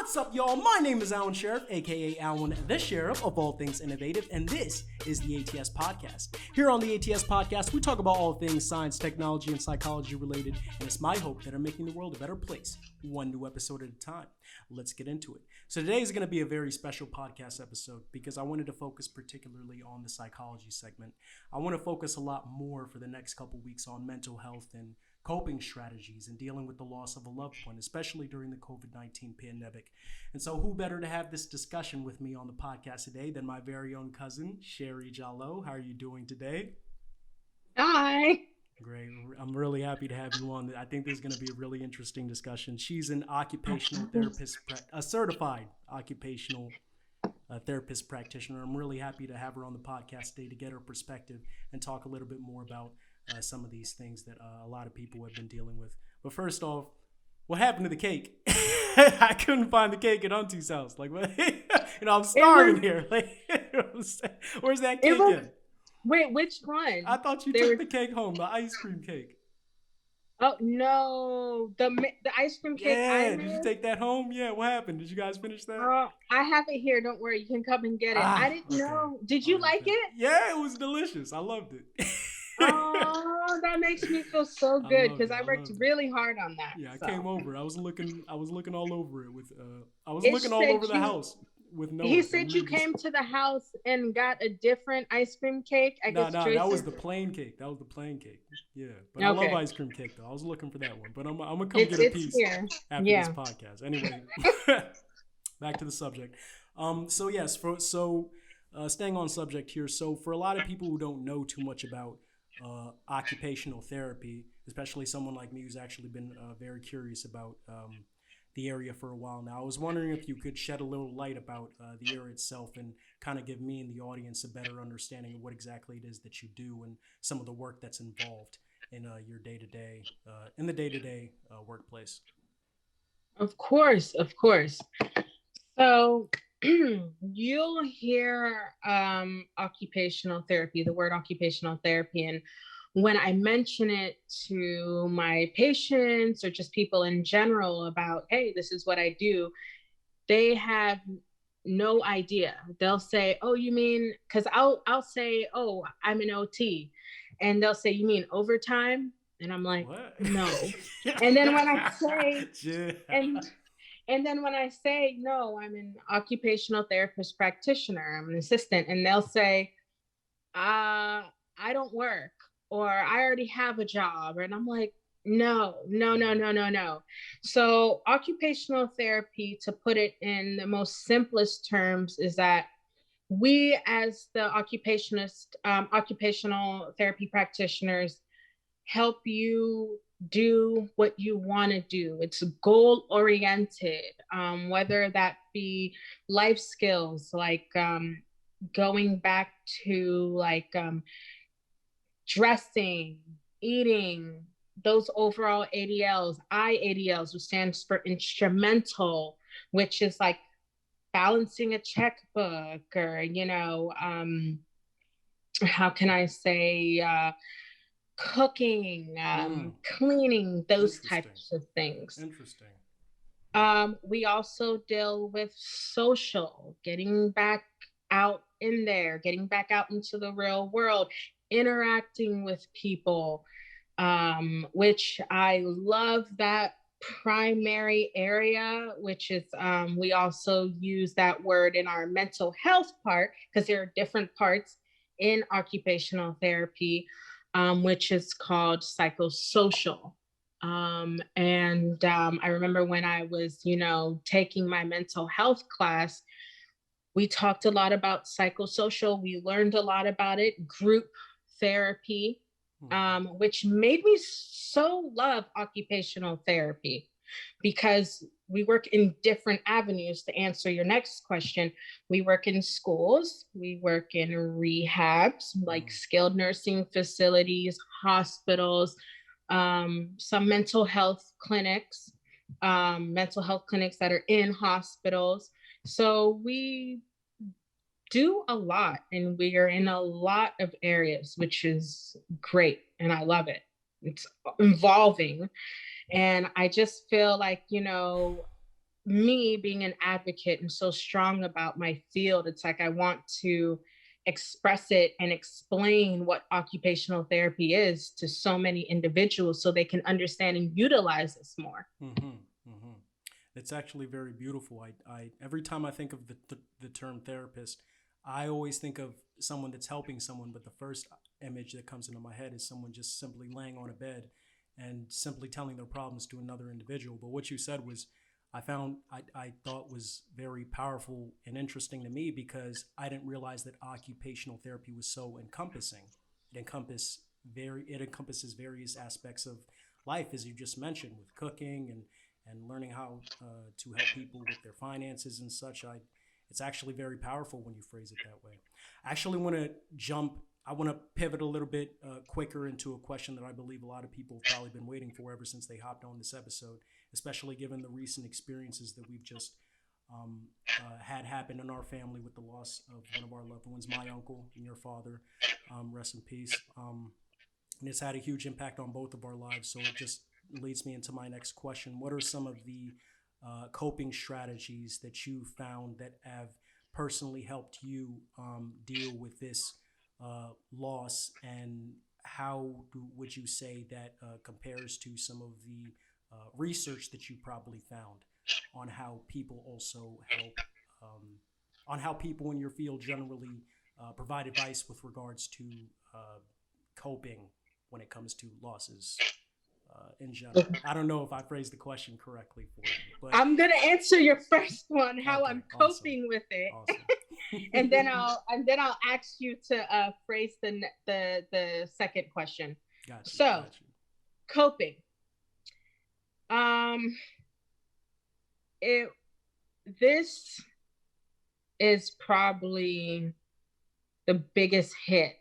What's up, y'all? My name is Alan Sheriff, aka Alan the Sheriff of all things innovative, and this is the ATS Podcast. Here on the ATS Podcast, we talk about all things science, technology, and psychology related, and it's my hope that I'm making the world a better place, one new episode at a time. Let's get into it. So today is going to be a very special podcast episode because I wanted to focus particularly on the psychology segment. I want to focus a lot more for the next couple weeks on mental health and coping strategies and dealing with the loss of a loved one, especially during the COVID-19 pandemic. And so who better to have this discussion with me on the podcast today than my very own cousin, Sherri Jalloh. How are you doing today? Hi. Great. I'm really happy to have you on. I think this is going to be a really interesting discussion. She's an occupational therapist, a certified occupational therapist practitioner. I'm really happy to have her on the podcast today to get her perspective and talk a little bit more about some of these things that a lot of people have been dealing with. But first off, what happened to the cake? I couldn't find the cake at Auntie's house. Like, what? I'm starving here. Like, where's that cake at? Wait, which one? I thought you took the cake home, the ice cream cake. Oh no, the ice cream cake. Yeah, did you take that home? Yeah, what happened? Did you guys finish that? I have it here. Don't worry, you can come and get it. I didn't know. Did you like it? Yeah, it was delicious. I loved it. Oh, that makes me feel so good because I worked really hard on that. Yeah, I came over. I was looking all over it with. I was looking all over the house with Noah. He said you came to the house and got a different ice cream cake. No, that was the plain cake. That was the plain cake. Yeah, but I love ice cream cake though. I was looking for that one, but I'm gonna come get a piece after this podcast. Anyway, back to the subject. So yes, staying on subject here. So for a lot of people who don't know too much about occupational therapy, especially someone like me who's actually been very curious about the area for a while now, I was wondering if you could shed a little light about the area itself and kind of give me and the audience a better understanding of what exactly it is that you do and some of the work that's involved in your day-to-day, in the day-to-day workplace. Of course. So you'll hear occupational therapy, the word occupational therapy. And when I mention it to my patients or just people in general about, hey, this is what I do, they have no idea. They'll say, oh, you mean, because I'll say, oh, I'm an OT. And they'll say, you mean overtime? And I'm like, what? No. And then when I say, And then when I say, no, I'm an occupational therapist practitioner, I'm an assistant, and they'll say, I don't work, or I already have a job. And I'm like, no. So occupational therapy, to put it in the most simplest terms, is that we as the occupational therapy practitioners help you do what you want to do. It's goal oriented, whether that be life skills like going back to dressing, eating, those overall ADLs, IADLs, which stands for instrumental, which is like balancing a checkbook, or how can I say, cooking, cleaning, those types of things. Interesting. We also deal with social, getting back out in there, getting back out into the real world, interacting with people, which I love that primary area, which is, we also use that word in our mental health part, because there are different parts in occupational therapy, which is called psychosocial. I remember when I was, taking my mental health class, we talked a lot about psychosocial. We learned a lot about it, group therapy, which made me so love occupational therapy, because we work in different avenues. To answer your next question, we work in schools, we work in rehabs, like skilled nursing facilities, hospitals, some mental health clinics that are in hospitals. So we do a lot, and we are in a lot of areas, which is great. And I love it. It's involving. And I just feel like, me being an advocate and so strong about my field, it's like I want to express it and explain what occupational therapy is to so many individuals so they can understand and utilize this more. It's actually very beautiful. I every time I think of the term therapist, I always think of someone that's helping someone, but the first image that comes into my head is someone just simply laying on a bed and simply telling their problems to another individual. But what you said was, I thought was very powerful and interesting to me, because I didn't realize that occupational therapy was so encompassing. It encompasses various aspects of life, as you just mentioned, with cooking and learning how to help people with their finances and such. It's actually very powerful when you phrase it that way. I actually want to I want to pivot a little bit quicker into a question that I believe a lot of people have probably been waiting for ever since they hopped on this episode, especially given the recent experiences that we've just had happen in our family with the loss of one of our loved ones, my uncle and your father. Rest in peace. And it's had a huge impact on both of our lives. So it just leads me into my next question. What are some of the coping strategies that you found that have personally helped you deal with this loss, and would you say that compares to some of the research that you probably found on how people also help, on how people in your field generally provide advice with regards to coping when it comes to losses in general? I don't know if I phrased the question correctly for you, but I'm gonna answer your first one, how okay, I'm coping with it. Awesome. and then I'll ask you to phrase the second question. Gotcha. So, coping. This is probably the biggest hit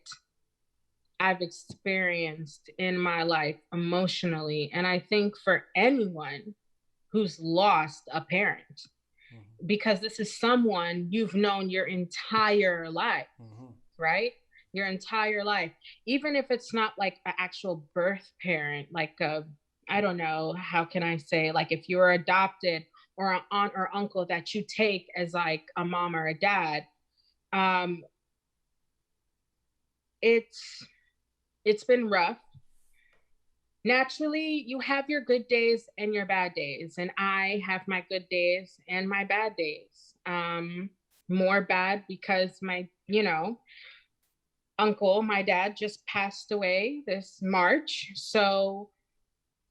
I've experienced in my life emotionally, and I think for anyone who's lost a parent, because this is someone you've known your entire life, right? Your entire life. Even if it's not like an actual birth parent, like I don't know, how can I say, like if you're adopted, or an aunt or uncle that you take as like a mom or a dad, it's been rough. Naturally, you have your good days and your bad days, and I have my good days and my bad days. More bad because my uncle, my dad, just passed away this March, so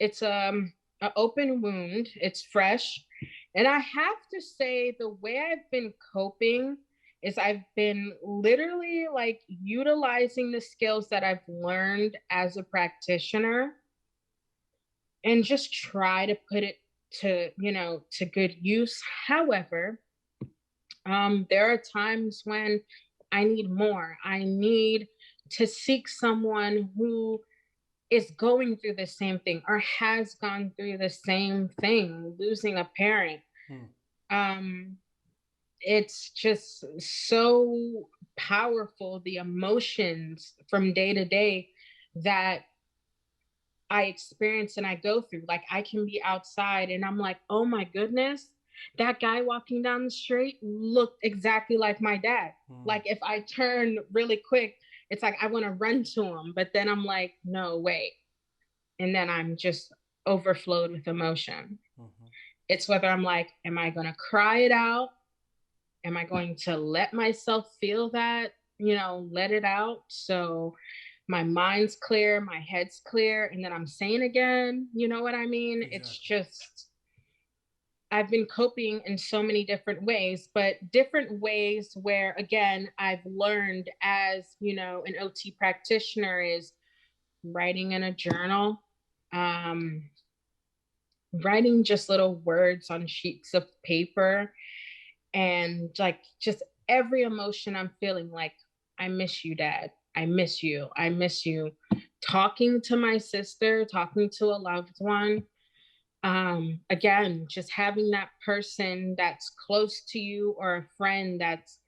it's an open wound. It's fresh, and I have to say the way I've been coping is I've been literally like utilizing the skills that I've learned as a practitioner and just try to put it to good use. However, there are times when I need more. I need to seek someone who is going through the same thing or has gone through the same thing, losing a parent. It's just so powerful, the emotions from day to day that I experience and I go through. Like I can be outside and I'm like, oh my goodness, that guy walking down the street looked exactly like my dad. Like if I turn really quick, it's like I want to run to him, but then I'm like, no, wait. And then I'm just overflowed with emotion. It's whether I'm like, am I going to cry it out? Am I going to let myself feel that, let it out? So my mind's clear, my head's clear, and then I'm sane again. You know what I mean? Exactly. It's just, I've been coping in so many different ways, but different ways where, again, I've learned as, an OT practitioner is writing in a journal, writing just little words on sheets of paper, and like just every emotion I'm feeling, like, I miss you, Dad. I miss you. I miss you. Talking to my sister, talking to a loved one. Again, just having that person that's close to you or a friend that's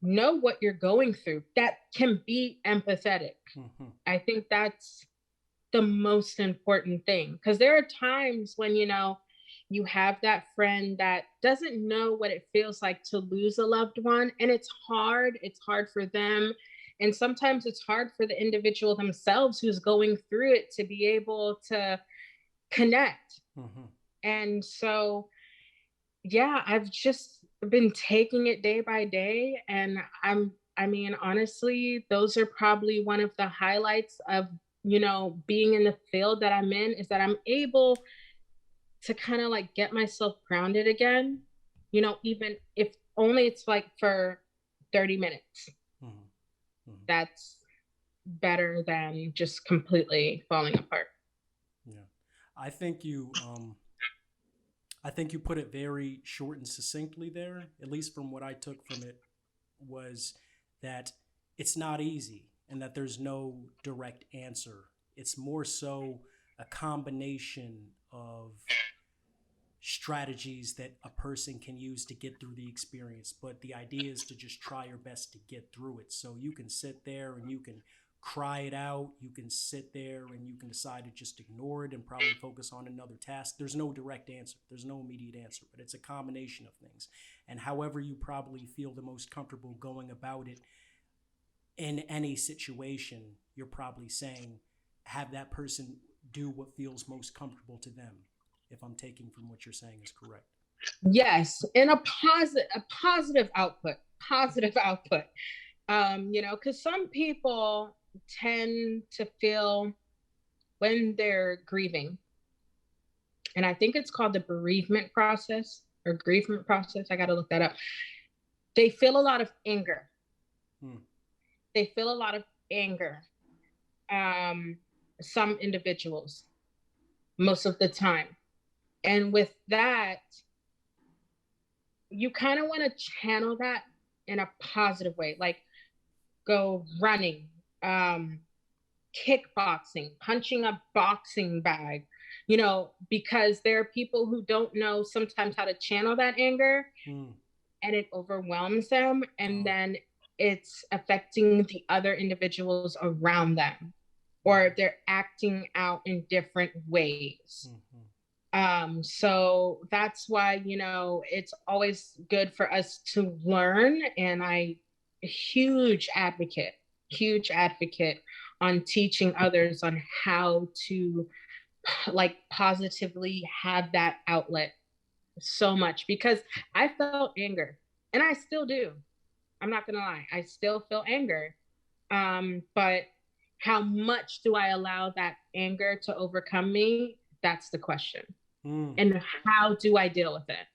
know what you're going through, that can be empathetic. I think that's the most important thing, because there are times when, you have that friend that doesn't know what it feels like to lose a loved one. And it's hard. It's hard for them. And sometimes it's hard for the individual themselves who's going through it to be able to connect. Mm-hmm. And so, yeah, I've just been taking it day by day. And honestly, those are probably one of the highlights of, being in the field that I'm in, is that I'm able to kind of like get myself grounded again, even if only it's like for 30 minutes. Mm-hmm. Mm-hmm. That's better than just completely falling apart. Yeah. I think you put it very short and succinctly there, at least from what I took from it, was that it's not easy and that there's no direct answer. It's more so a combination of strategies that a person can use to get through the experience. But the idea is to just try your best to get through it. So you can sit there and you can cry it out. You can sit there and you can decide to just ignore it and probably focus on another task. There's no direct answer. There's no immediate answer, but it's a combination of things. And however you probably feel the most comfortable going about it in any situation, you're probably saying, have that person do what feels most comfortable to them, if I'm taking from what you're saying is correct. Yes, and a positive output. Because some people tend to feel, when they're grieving, and I think it's called the bereavement process or grievement process. I got to look that up. They feel a lot of anger. They feel a lot of anger. Some individuals, most of the time. And with that, you kind of want to channel that in a positive way, like go running, kickboxing, punching a boxing bag, because there are people who don't know sometimes how to channel that anger, and it overwhelms them. And then it's affecting the other individuals around them, or they're acting out in different ways. So that's why, it's always good for us to learn. And huge advocate on teaching others on how to like positively have that outlet so much, because I felt anger and I still do. I'm not gonna lie. I still feel anger. But how much do I allow that anger to overcome me? That's the question. And how do I deal with it?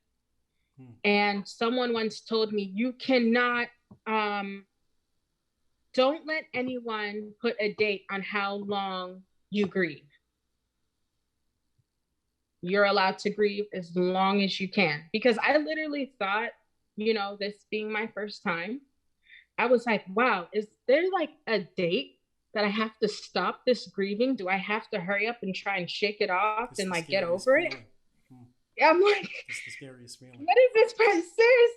And someone once told me, you cannot, don't let anyone put a date on how long you grieve. You're allowed to grieve as long as you can. Because I literally thought, this being my first time, I was like, wow, is there like a date that I have to stop this grieving? Do I have to hurry up and try and shake it off and like get over it? I'm like, it's the scariest feeling. What is this?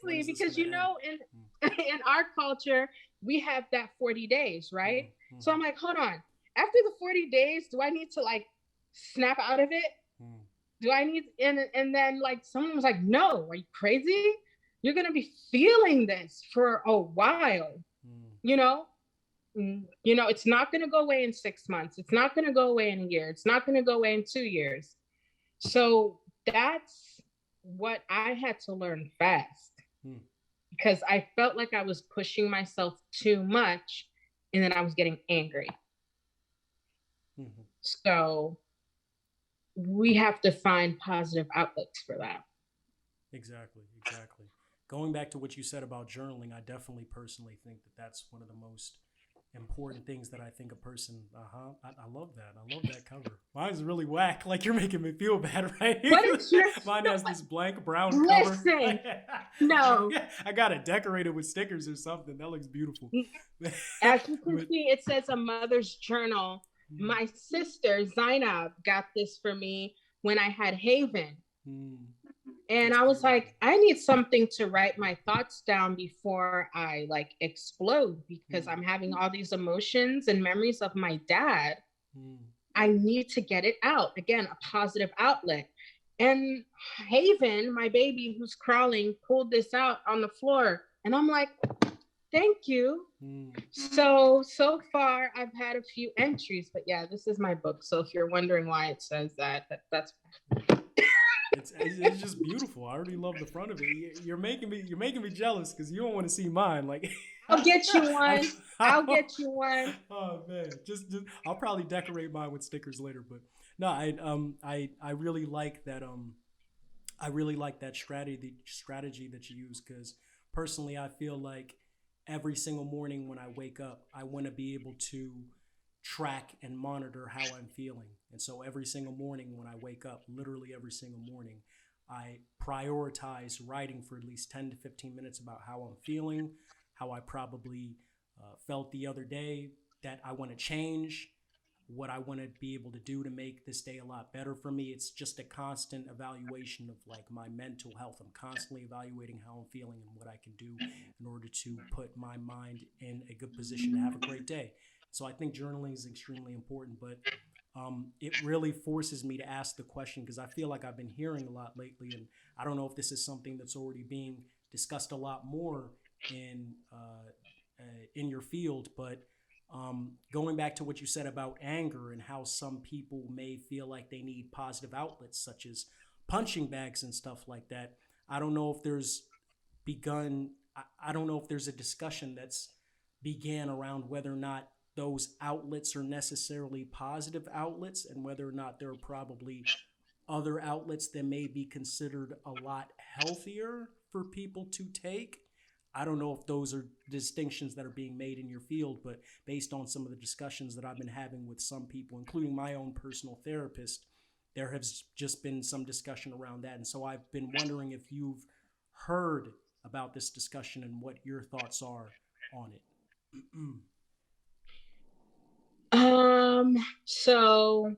Seriously, because in our culture, we have that 40 days, right? Mm-hmm. So I'm like, hold on. After the 40 days, do I need to like snap out of it? Do I need, and then like someone was like, no, are you crazy? You're gonna be feeling this for a while. It's not gonna go away in 6 months. It's not gonna go away in a year. It's not gonna go away in 2 years. So that's what I had to learn fast, because I felt like I was pushing myself too much, and then I was getting angry. So we have to find positive outlets for that. Exactly. Going back to what you said about journaling, I definitely personally think that that's one of the most important things that I think a person, I love that. I love that cover. Mine's really whack. Like, you're making me feel bad, right? Mine has this blank brown cover. No. I got it decorated with stickers or something. That looks beautiful. As you can see, it says A Mother's Journal. My sister, Zainab, got this for me when I had Haven. And I was like, I need something to write my thoughts down before I like explode, because I'm having all these emotions and memories of my dad. I need to get it out. Again, a positive outlet. And Haven, my baby who's crawling, pulled this out on the floor. And I'm like, thank you. So far I've had a few entries, but yeah, this is my book. So if you're wondering why it says that, that's It's just beautiful. I already love the front of it. You're making me jealous because you don't want to see mine. Like, I'll get you I, one. I'll get you one. oh man, just I'll probably decorate mine with stickers later. But no, I really like that I really like that strategy that you use because personally I feel like every single morning when I wake up I want to be able to track and monitor how I'm feeling. And so every single morning when I wake up, literally every single morning, I prioritize writing for at least 10 to 15 minutes about how I'm feeling, how I probably felt the other day, that I want to change, what I want to be able to do to make this day a lot better for me. It's just a constant evaluation of like my mental health. I'm constantly evaluating how I'm feeling and what I can do in order to put my mind in a good position to have a great day. So I think journaling is extremely important, but it really forces me to ask the question because I feel like I've been hearing a lot lately, and I don't know if this is something that's already being discussed a lot more in your field, but going back to what you said about anger and how some people may feel like they need positive outlets such as punching bags and stuff like that. I don't know if there's begun. I don't know if there's a discussion that's began around whether or not those outlets are necessarily positive outlets and whether or not there are probably other outlets that may be considered a lot healthier for people to take. I don't know if those are distinctions that are being made in your field, but based on some of the discussions that I've been having with some people, including my own personal therapist, there has just been some discussion around that. And so I've been wondering if you've heard about this discussion and what your thoughts are on it. So,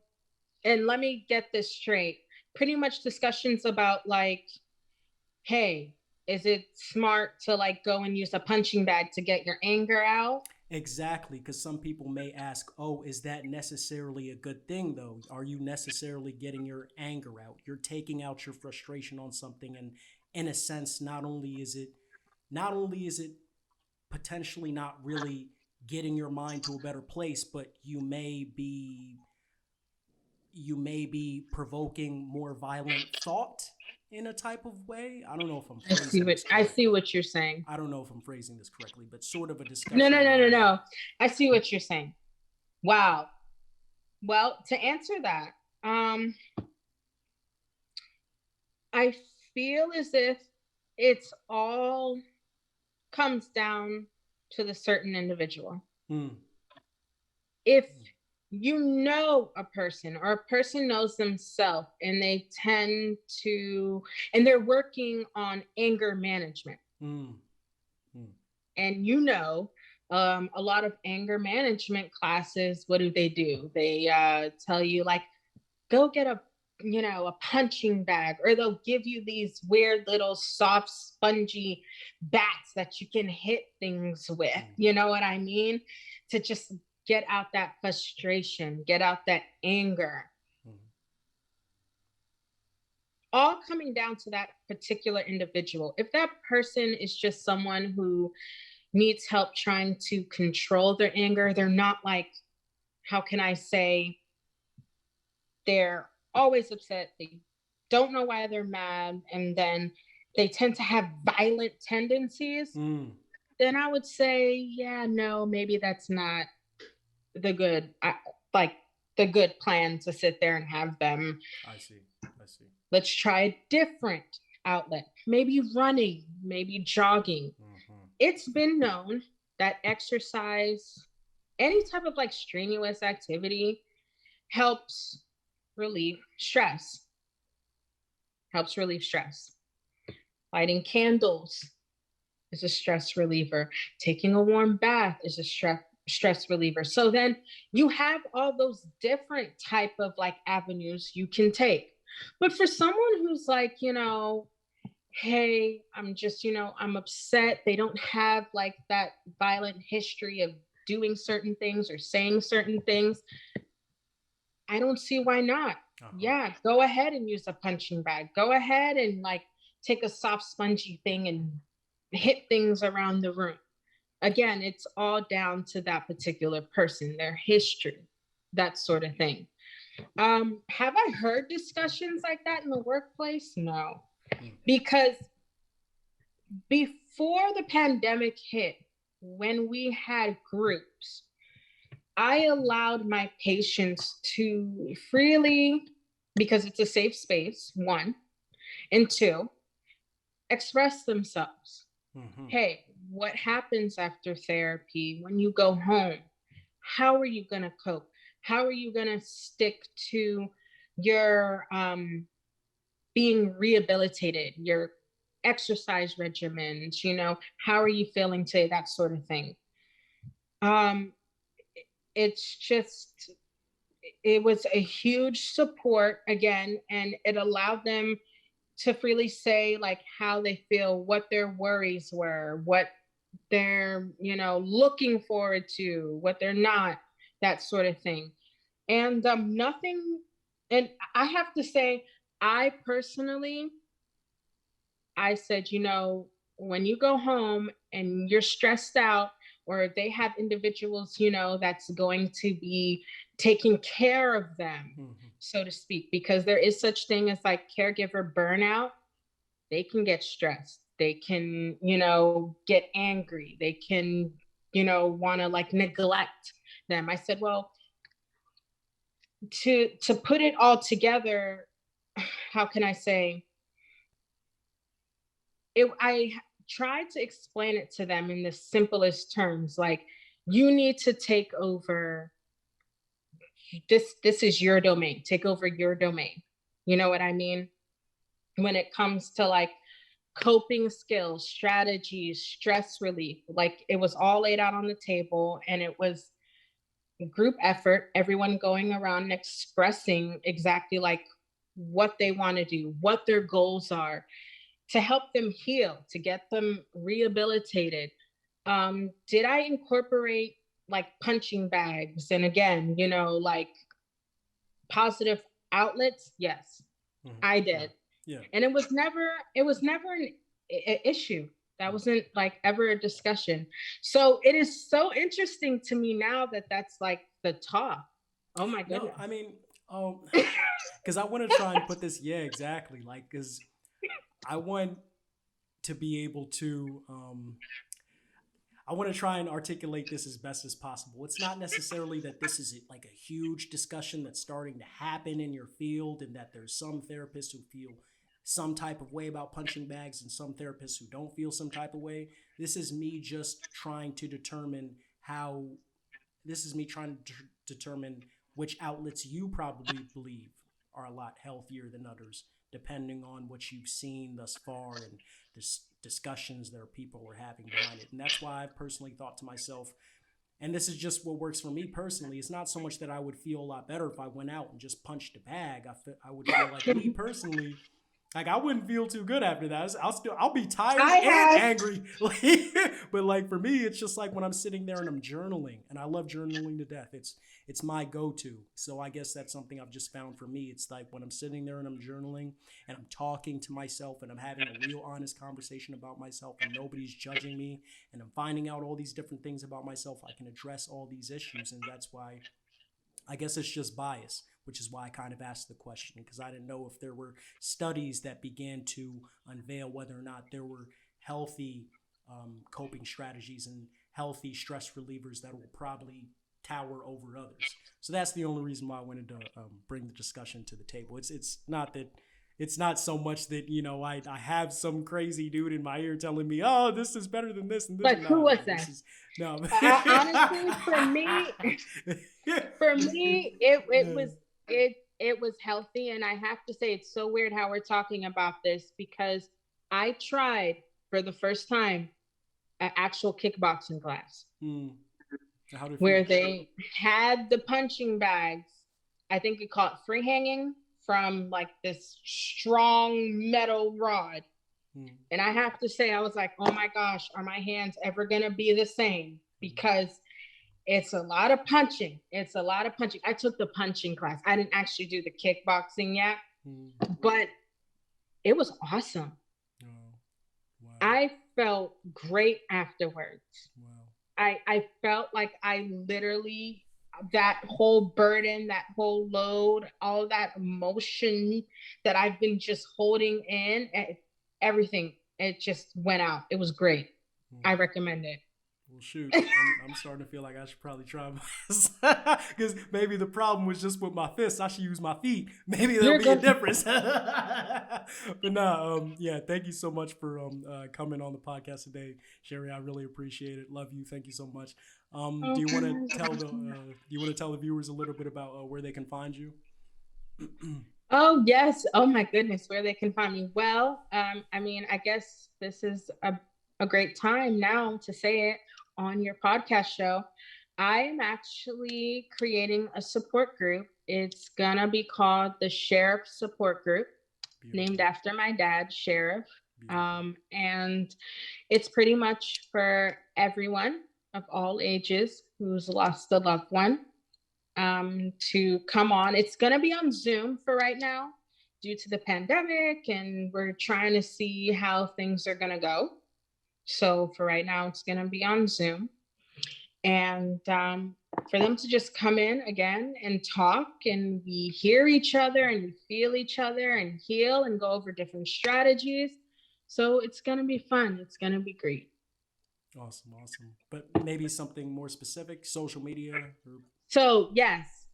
and let me get this straight. Pretty much discussions about like, hey, is it smart to like go and use a punching bag to get your anger out? Exactly, because some people may ask, oh, is that necessarily a good thing, though? Are you necessarily getting your anger out? You're taking out your frustration on something, and in a sense, not only is it potentially not really getting your mind to a better place, but you may be provoking more violent thought in a type of way. I don't know if I'm phrasing this I correctly. see what you're saying. I don't know if I'm phrasing this correctly, but sort of a No, discussion no, no, no, around that. no. I see what you're saying. Wow. Well, to answer that, I feel as if it's all comes down to the certain individual. If you know a person or a person knows themselves and they tend to, and they're working on anger management. And a lot of anger management classes, what do? They tell you like, go get a punching bag, or they'll give you these weird little soft spongy bats that you can hit things with, you know what I mean, to just get out that frustration, get out that anger. All coming down to that particular individual. If that person is just someone who needs help trying to control their anger, they're not like, how can I say, they're always upset, they don't know why they're mad, and then they tend to have violent tendencies, then I would say, yeah, no, maybe that's not the good, like the good plan to sit there and have them. I see. Let's try a different outlet, maybe running, maybe jogging. It's been known that exercise, any type of like strenuous activity, helps relieve stress. Lighting candles is a stress reliever. Taking a warm bath is a stress reliever. So then you have all those different type of like avenues you can take. But for someone who's like, hey, I'm just, I'm upset, they don't have like that violent history of doing certain things or saying certain things, I don't see why not. Yeah, go ahead and use a punching bag. Go ahead and like take a soft spongy thing and hit things around the room. Again, it's all down to that particular person, their history, that sort of thing. Have I heard discussions like that in the workplace? No, because before the pandemic hit, when we had groups, I allowed my patients to freely, because it's a safe space, one, and two, express themselves. Mm-hmm. Hey, what happens after therapy when you go home? How are you going to cope? How are you going to stick to your being rehabilitated, your exercise regimens? You know, how are you feeling today? That sort of thing. It's just, it was a huge support again, and it allowed them to freely say like how they feel, what their worries were, what they're, you know, looking forward to, what they're not, that sort of thing. And nothing, and I have to say, I personally, I said, you know, when you go home and you're stressed out, or they have individuals, you know, that's going to be taking care of them, so to speak, because there is such thing as like caregiver burnout. They can get stressed. They can, you know, get angry. They can, you know, want to like neglect them. I said, well, to put it all together, how can I say? I tried to explain it to them in the simplest terms, like, you need to take over this is your domain. Take over your domain. You know what I mean? When it comes to like coping skills, strategies, stress relief, like it was all laid out on the table, and it was group effort, everyone going around and expressing exactly like what they want to do, what their goals are, to help them heal, to get them rehabilitated. Did I incorporate like punching bags and, again, you know, like positive outlets? Yes, I did. Yeah. And it was never an issue. That wasn't like ever a discussion. So it is so interesting to me now that that's like the talk. Oh my goodness. No, I mean, because I want to try and put this, yeah, exactly. Like, because I want to be able to, I want to try and articulate this as best as possible. It's not necessarily that this is like a huge discussion that's starting to happen in your field, and that there's some therapists who feel some type of way about punching bags and some therapists who don't feel some type of way. This is me just trying to determine determine which outlets you probably believe are a lot healthier than others, depending on what you've seen thus far and the discussions that people were having behind it. And that's why I've personally thought to myself, and this is just what works for me personally, it's not so much that I would feel a lot better if I went out and just punched a bag. I would feel like, me personally, like, I wouldn't feel too good after that. I'll be tired and angry. But like, for me, it's just like when I'm sitting there and I'm journaling, and I love journaling to death. It's my go-to. So I guess that's something I've just found for me. It's like when I'm sitting there and I'm journaling and I'm talking to myself and I'm having a real honest conversation about myself, and nobody's judging me, and I'm finding out all these different things about myself, I can address all these issues. And that's why I guess it's just bias, which is why I kind of asked the question, because I didn't know if there were studies that began to unveil whether or not there were healthy coping strategies and healthy stress relievers that will probably tower over others. So that's the only reason why I wanted to bring the discussion to the table. It's not so much that, you know, I have some crazy dude in my ear telling me, oh, this is better than this and this. Like, who was that? Honestly, for me, it was healthy. And I have to say, it's so weird how we're talking about this, because I tried for the first time an actual kickboxing class where they had the punching bags. I think it called free hanging from like this strong metal rod. And I have to say, I was like, oh my gosh, are my hands ever going to be the same? Because It's a lot of punching. I took the punching class. I didn't actually do the kickboxing yet, but it was awesome. Oh, wow. I felt great afterwards. Wow. I felt like I literally, that whole burden, that whole load, all that emotion that I've been just holding in, everything, it just went out. It was great. I recommend it. Well, shoot, I'm starting to feel like I should probably try this, because maybe the problem was just with my fists. I should use my feet. Maybe there'll be a difference. But no, yeah, thank you so much for coming on the podcast today, Sherri. I really appreciate it. Love you. Thank you so much. Do you want to tell the viewers a little bit about where they can find you? Oh, yes. Oh, my goodness, where they can find me. Well, I mean, I guess this is a great time now to say it on your podcast show. I am actually creating a support group. It's gonna be called the Sheriff Support Group. Beautiful. Named after my dad, Sheriff. And it's pretty much for everyone of all ages who's lost a loved one to come on. It's gonna be on Zoom for right now due to the pandemic, and we're trying to see how things are gonna go. So for right now, it's going to be on Zoom. And for them to just come in again and talk, and we hear each other and we feel each other and heal and go over different strategies. So it's going to be fun. It's going to be great. Awesome. But maybe something more specific, social media? So yes.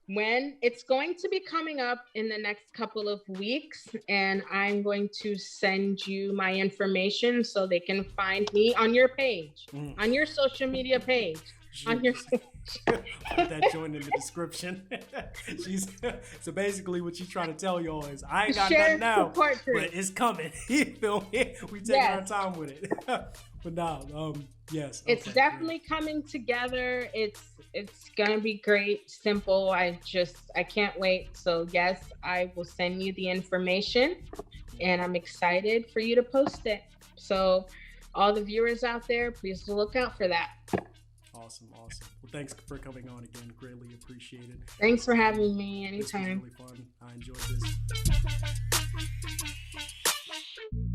When it's going to be coming up in the next couple of weeks, and I'm going to send you my information so they can find me on your page, on your social media page, on your put that joint in the description. So basically what she's trying to tell y'all is I ain't got nothing now, but it's coming. You feel me? We taking our time with it. But no, yes. It's definitely coming together. It's gonna be great, simple. I can't wait. So yes, I will send you the information, and I'm excited for you to post it. So all the viewers out there, please look out for that. Awesome. Well, thanks for coming on again. Greatly appreciate it. Thanks for having me anytime. This was really fun. I enjoyed this.